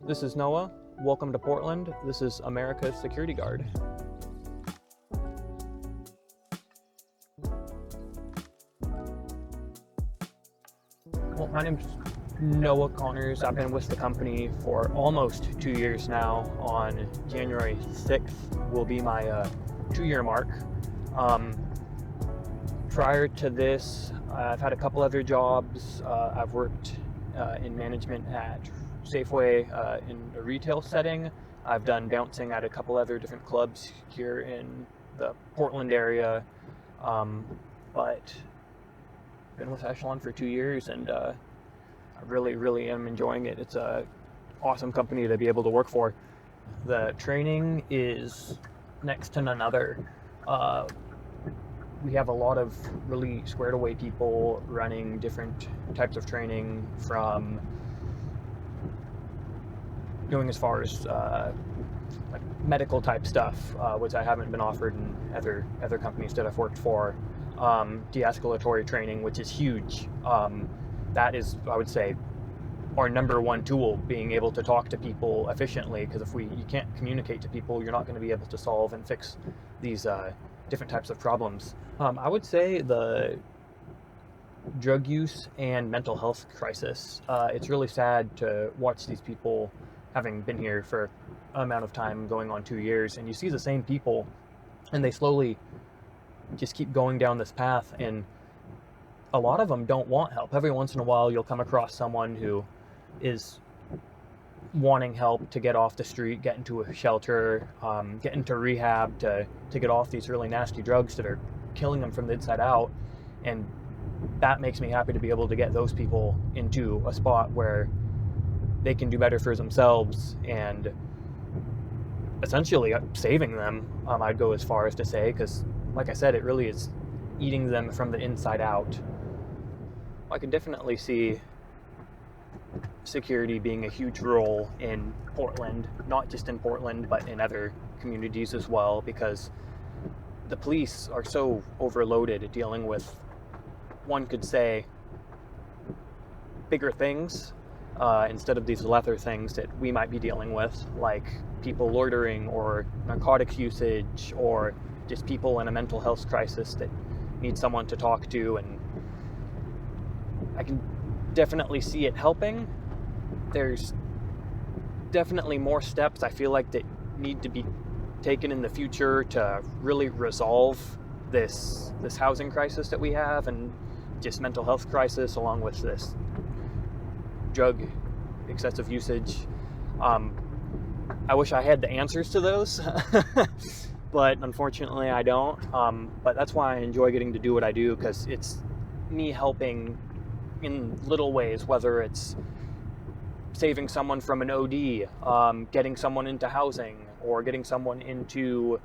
This is Noah. Welcome to Portland. This is America's security guard. Well, my name's Noah Connors. I've been with the company for almost 2 years now. On January 6th will be my 2-year mark. Prior to this, I've had a couple other jobs. I've worked in management at Safeway in a retail setting. I've done bouncing at a couple other different clubs here in the Portland area, but been with Echelon for 2 years, and I really am enjoying it. It's a awesome company to be able to work for. The training is next to none other. We have a lot of really squared away people running different types of training, from doing as far as like medical type stuff, which I haven't been offered in other companies that I've worked for. De-escalatory training, which is huge. That is, I would say, our number one tool, being able to talk to people efficiently, because if you can't communicate to people, you're not going to be able to solve and fix these different types of problems. I would say the drug use and mental health crisis. It's really sad to watch these people, having been here for an amount of time, going on 2 years, and you see the same people and they slowly just keep going down this path, and a lot of them don't want help. Every once in a while you'll come across someone who is wanting help to get off the street, get into a shelter, get into rehab to get off these really nasty drugs that are killing them from the inside out. And that makes me happy to be able to get those people into a spot where they can do better for themselves, and essentially saving them, I'd go as far as to say, because like I said, it really is eating them from the inside out. I could definitely see security being a huge role in Portland, not just in Portland, but in other communities as well, because the police are so overloaded dealing with, one could say, bigger things instead of these lesser things that we might be dealing with, like people loitering or narcotics usage, or just people in a mental health crisis that need someone to talk to. And I can definitely see it helping. There's definitely more steps I feel like that need to be taken in the future to really resolve this housing crisis that we have, and just mental health crisis, along with this drug excessive usage. I wish I had the answers to those, but unfortunately I don't. But that's why I enjoy getting to do what I do, because it's me helping in little ways, whether it's saving someone from an OD, getting someone into housing, or getting someone into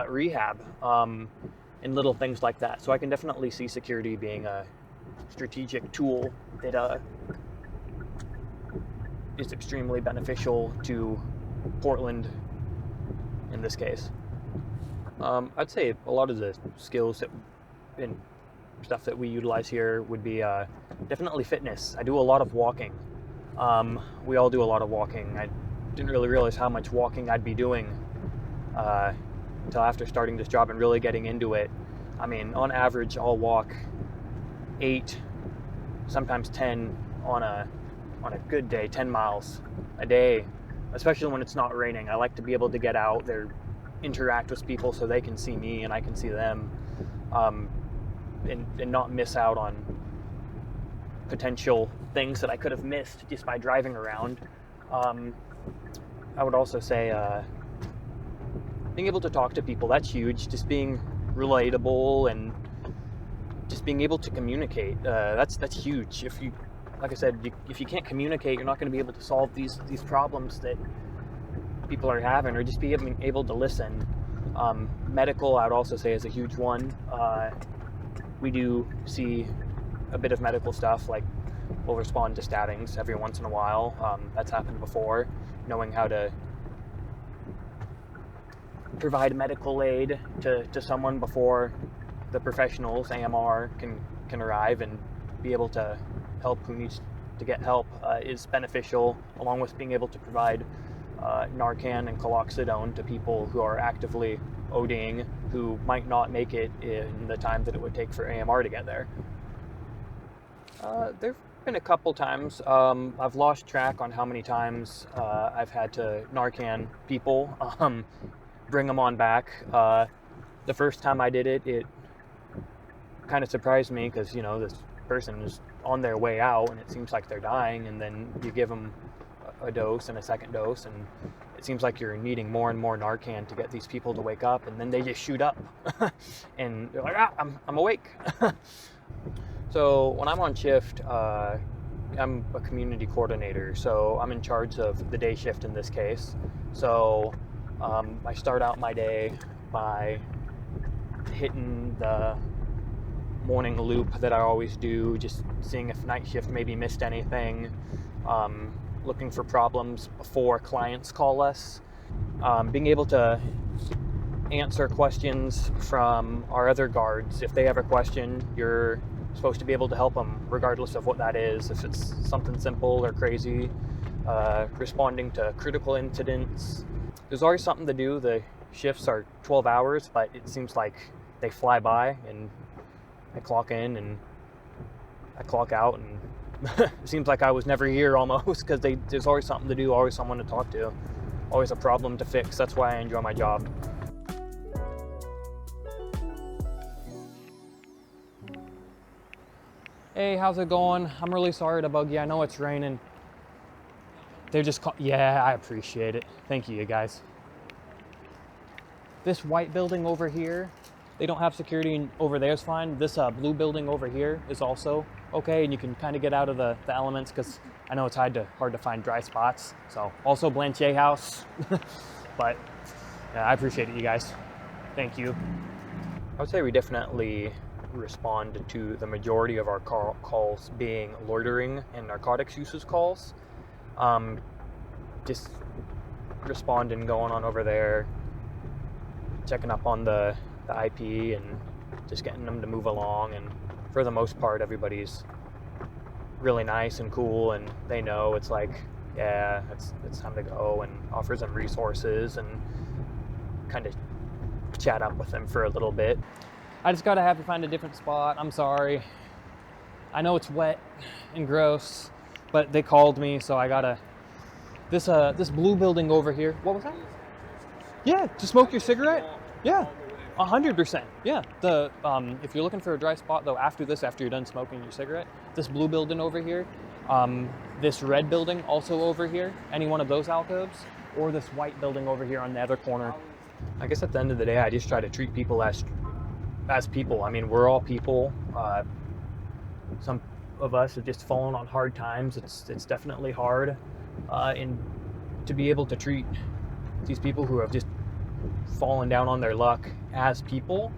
rehab, and little things like that. So I can definitely see security being a strategic tool that is extremely beneficial to Portland in this case. I'd say a lot of the skills and stuff that we utilize here would be definitely fitness. I do a lot of walking. We all do a lot of walking. I didn't really realize how much walking I'd be doing until after starting this job and really getting into it. I mean, on average, I'll walk 8, sometimes 10 on a good day, 10 miles a day, especially when it's not raining. I like to be able to get out there, interact with people so they can see me and I can see them, and not miss out on potential things that I could have missed just by driving around. I would also say being able to talk to people, that's huge. Just being relatable and just being able to communicate, that's huge. Like I said, if you can't communicate, you're not going to be able to solve these problems that people are having, or just be able to listen. Medical, I would also say, is a huge one. We do see a bit of medical stuff, like we'll respond to stabbings every once in a while. That's happened before. Knowing how to provide medical aid to someone before the professionals, AMR, can arrive and be able to help who needs to get help is beneficial, along with being able to provide Narcan and Caloxidone to people who are actively ODing, who might not make it in the time that it would take for AMR to get there. There've been a couple times. I've lost track on how many times I've had to Narcan people, bring them on back. The first time I did it, it kind of surprised me because, you know, this person is on their way out and it seems like they're dying, and then you give them a dose and a second dose, and it seems like you're needing more and more Narcan to get these people to wake up, and then they just shoot up and they're like, I'm awake. So when I'm on shift, I'm a community coordinator, so I'm in charge of the day shift in this case. So I start out my day by hitting the morning loop that I always do, just seeing if night shift maybe missed anything, looking for problems before clients call us, being able to answer questions from our other guards. If they have a question, you're supposed to be able to help them regardless of what that is. If it's something simple or crazy, responding to critical incidents. There's always something to do. The shifts are 12 hours, but it seems like they fly by, and I clock in and I clock out, and it seems like I was never here almost, because there's always something to do, always someone to talk to, always a problem to fix. That's why I enjoy my job. Hey, how's it going? I'm really sorry to bug you. I know it's raining. They're just yeah, I appreciate it. Thank you, you guys. This white building over here, they don't have security over there is fine. This blue building over here is also okay, and you can kind of get out of the elements, because I know it's hard to find dry spots. So also Blanchet House, but yeah, I appreciate it, you guys. Thank you. I would say we definitely respond to the majority of our calls being loitering and narcotics uses calls. Just responding, going on over there, checking up on the IP and just getting them to move along. And for the most part, everybody's really nice and cool, and they know it's like, yeah, it's time to go, and offers them resources and kind of chat up with them for a little bit. I just gotta have to find a different spot. I'm sorry. I know it's wet and gross, but they called me, so I gotta. This blue building over here. What was that? Yeah, to smoke your cigarette. Yeah, 100%. Yeah. If you're looking for a dry spot though, after you're done smoking your cigarette, this blue building over here, this red building also over here, any one of those alcoves, or this white building over here on the other corner. I guess at the end of the day, I just try to treat people as people. I mean, we're all people. Some of us have just fallen on hard times. It's definitely hard, and to be able to treat these people who have just fallen down on their luck as people,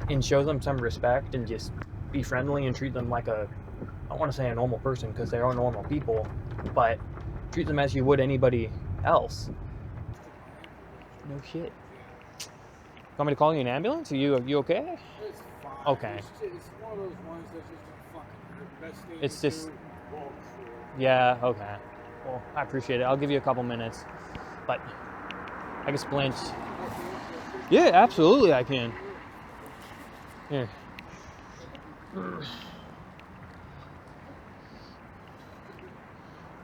and show them some respect, and just be friendly and treat them like I don't want to say a normal person, because they are normal people, but treat them as you would anybody else. No shit. Want me to call you an ambulance? Are you okay? It's fine. Okay. It's one of those ones that's just gonna fucking hurt. Best thing It's to just. do, walk through it. Yeah. Okay. Well, I appreciate it. I'll give you a couple minutes, but I guess Blanche. Yeah, absolutely, I can. Here.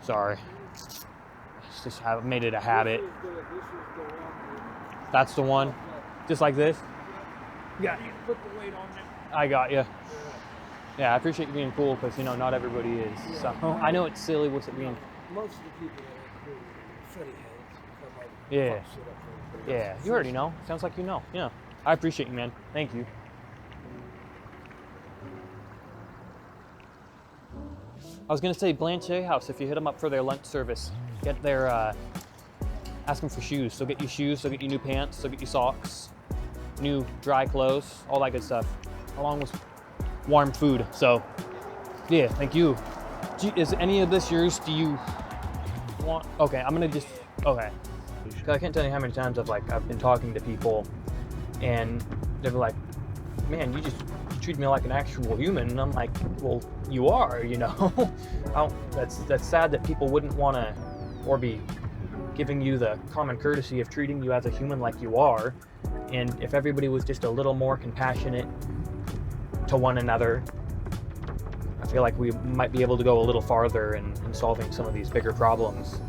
Sorry. It's just I've made it a habit. This is the one. That's the one. Just like this? Yeah. You put the weight on there. I got you. Yeah, I appreciate you being cool, because, you know, not everybody is. So I know it's silly with it being. Most of the people that are cool are Freddy heads. That might Yeah. fuck shit up for everybody Yeah, else. you already know. Sounds like you know. Yeah. I appreciate you, man. Thank you. I was going to say Blanchet House, if you hit them up for their lunch service, get their, ask them for shoes. They'll get you shoes, they'll get you new pants, they'll get you socks, new dry clothes, all that good stuff, along with warm food. So, yeah, thank you. Is any of this yours? Do you want? Okay, I'm gonna just. Okay. I can't tell you how many times I've been talking to people, and they're like, "Man, you just treat me like an actual human. And I'm like, well, you are, you know. That's sad that people wouldn't want to, or be giving you the common courtesy of treating you as a human like you are. And if everybody was just a little more compassionate to one another, I feel like we might be able to go a little farther in solving some of these bigger problems.